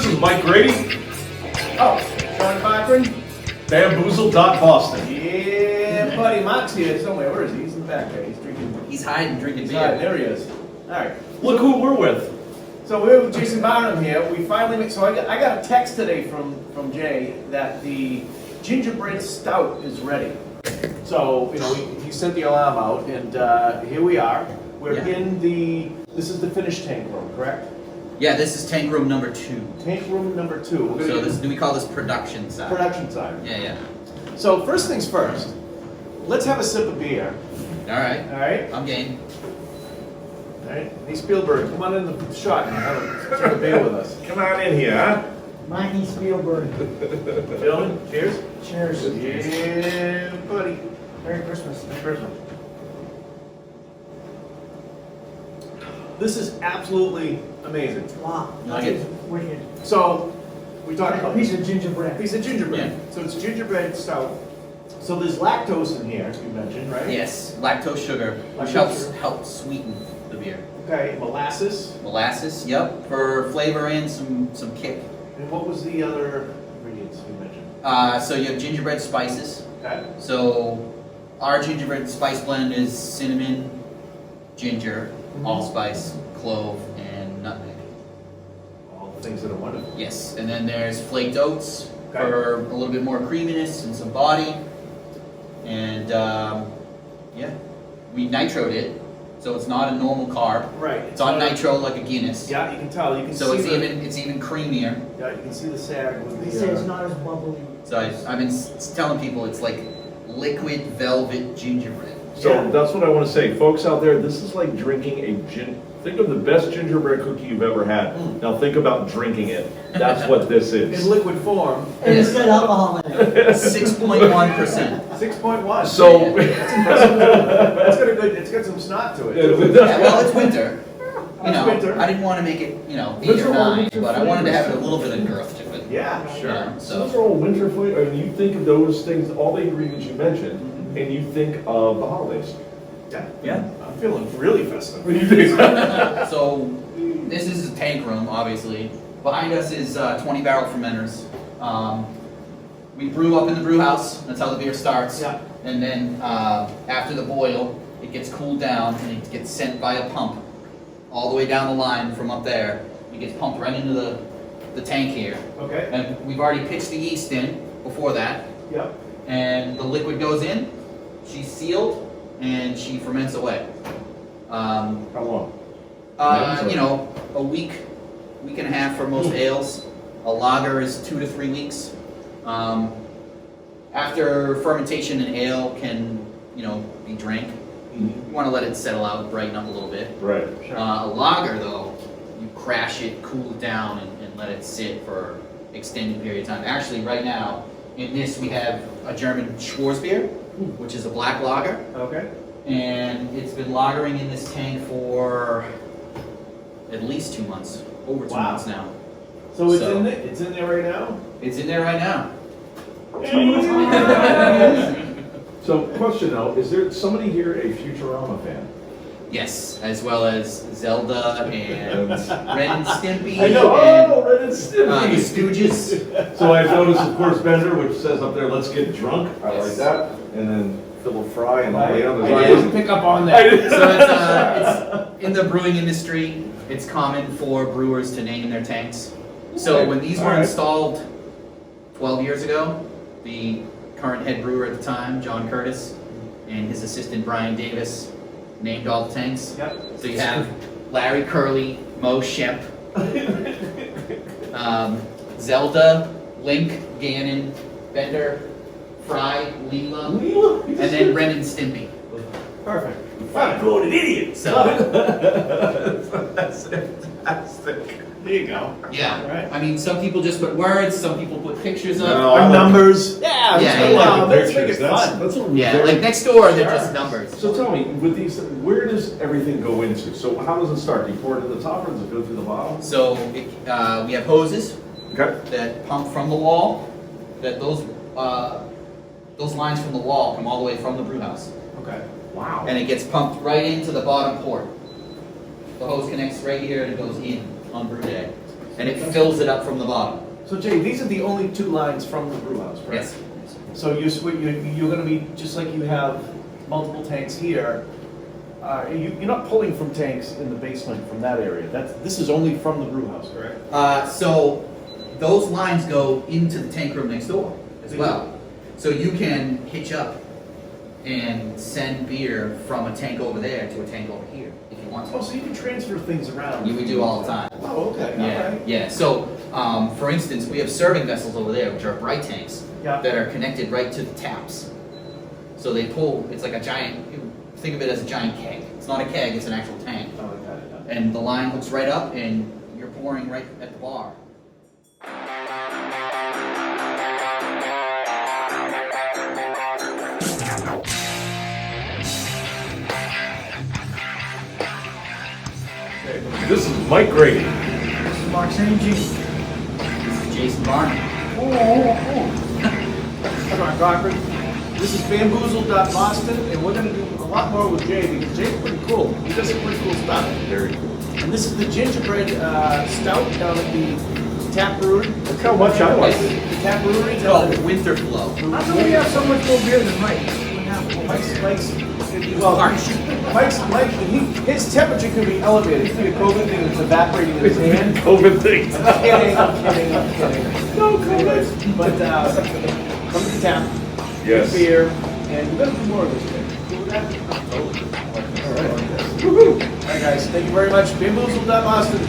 This is Mike Grady. Oh, Sean Cochran? Bamboozled.Boston. Yeah, buddy, Mark's here somewhere. Where is he? He's in the back there. He's drinking. He's hiding, drinking He's beer. hiding. There he is. All right. Look who we're with. So we're with Jason Barnum here. We finally made, so I got a text today from Jay that the Gingerbread Stout is ready. So, you know, he sent the alarm out, and here we are. We're in this is the finished tank room, correct? Yeah, this is tank room number 2. Tank room number 2. We're So we call this production side. production side. Yeah. So first things first, let's have a sip of beer. All right. All right? I'm game. All right. Hey, Spielberg, come on in the shot and have a beer with us. Come on in here, huh? Mikey Spielberg. Gentlemen, cheers. Cheers. Yeah, buddy. Merry Christmas. Merry Christmas. This is absolutely amazing. Wow. Like That it? is wicked. So, we talked A about piece of gingerbread. piece of gingerbread. Yeah. So it's gingerbread stout. So there's lactose in here, you mentioned, right? Yes, lactose sugar, which Lactose helps sweeten the beer. Okay, molasses. Molasses, yep, for flavor and some kick. And what was the other ingredients you mentioned? So you have gingerbread spices. Okay. So our gingerbread spice blend is cinnamon, ginger, allspice, clove, and nutmeg. All the things that are wonderful. Yes, and then there's flaked oats Okay. for a little bit more creaminess and some body. And we nitroed it, so it's not a normal carb. Right. It's on nitro like a Guinness. Yeah, you can tell. You can So see it's even creamier. Yeah, you can see the sag with They the. say it's not as bubbly. So I've been telling people it's like liquid velvet gingerbread. So Yeah. that's what I want to say. Folks out there, this is like drinking think of the best gingerbread cookie you've ever had. Now think about drinking it. That's what this In is. liquid form. And it's got alcohol in it. 6.1%. 6.1. So- That's impressive. It's got some snot to it. too. Yeah, well, it's winter. You know, It's winter. I didn't want to make it, 8 Winter or 9, winter but I wanted to have flavors. a little bit of girth to it. Yeah, you sure. know, Those So are all winter flavor. I mean, you think of those things, all the ingredients you mentioned, and you think of the holidays. yeah. I'm feeling really festive. So this is a tank room, obviously. Behind us is 20 barrel fermenters. We brew up in the brew house. That's how the beer starts. Yeah. And then after the boil, it gets cooled down and it gets sent by a pump all the way down the line from up there. It gets pumped right into the tank here. Okay. And we've already pitched the yeast in before that. Yep. And the liquid goes in. She's sealed and she ferments away. How long? A week and a half for most ales. A lager is 2 to 3 weeks. After fermentation, an ale can, be drank. You want to let it settle out, brighten up a little bit. Right. A lager, though, you crash it, cool it down, and let it sit for extended period of time. Actually, right now, in this we have a German Schwarzbier, which is a black lager. Okay. And it's been lagering in this tank for at least 2 months, over 2 Wow. months now. So it's So- in there. It's in there right now. It's in there right now. So, question though, is there somebody here a Futurama fan? Yes, as well as Zelda and Ren and Stimpy I know. and Oh, Ren and the Stimpy. Stooges. So I've noticed, of course, Bender, which says up there, "Let's get drunk." I like Yes. that. And then Philip Fry and all the I others. didn't pick up on that. So it's in the brewing industry, it's common for brewers to name their tanks. So when these were Alright. installed 12 years ago, the current head brewer at the time, John Curtis, and his assistant Brian Davis named all the tanks. Yep. So you have Larry Curly, Mo Shemp, Zelda, Link, Ganon, Bender, Fry, Leela, and then Ren and Stimpy. Perfect. Fat-blooded idiot. So That's fantastic. There you go. yeah, Right. I mean, some people just put words, some people put pictures up. No, Or I like numbers. Yeah. Yeah, Let's yeah. let's make it Pictures, fun. that's what Yeah, very- like next door, they're Sure. just numbers. So tell me, with these, where does everything go into? So how does it start? Do you pour it in the top or does it go through the bottom? So we have hoses Okay. that pump from the wall. That those lines from the wall come all the way from the brew house, Okay. Wow. and it gets pumped right into the bottom port. The hose connects right here and it goes in on brew day. and it fills it up from the bottom. So Jay, these are the only two lines from the brew house, right? Yes. So you're gonna be, just like you have multiple tanks here, you're not pulling from tanks in the basement from that area. This is only from the brew house, correct? So those lines go into the tank room next door as well. So you can hitch up and send beer from a tank over there to a tank over here if you want Oh, to. so you can transfer things around. We do all the time. Oh, okay, all Yeah, right. yeah. So, for instance, we have serving vessels over there, which are bright tanks Yeah. that are connected right to the taps. So they pull. It's like a giant. Think of it as a giant keg. It's not a keg. It's an actual tank. Oh, I got it. And the line hooks right up, and you're pouring right at the bar. This is Mike Grady. This is Mark St. Jean. This is Jason Barnum. Sean Cochran. This is Bamboozled.Boston, and we're gonna do a lot more with Jay, because Jay's pretty cool. He does some pretty cool stuff. Very cool. And this is the Gingerbread Stout down at the Tap Brewery. Look how much I like it. The Tap Brewery. It's called Winter Flow. How come we have so much more beer than Mike? His temperature could be elevated. It's like a COVID thing that's evaporating in his hand. COVID things. I'm kidding. No COVID. But come to the tap, Yes. get beer, and we're gonna do more of this thing. Cool with that? All right. All right, guys. Thank you very much. Bamboozled.Boston.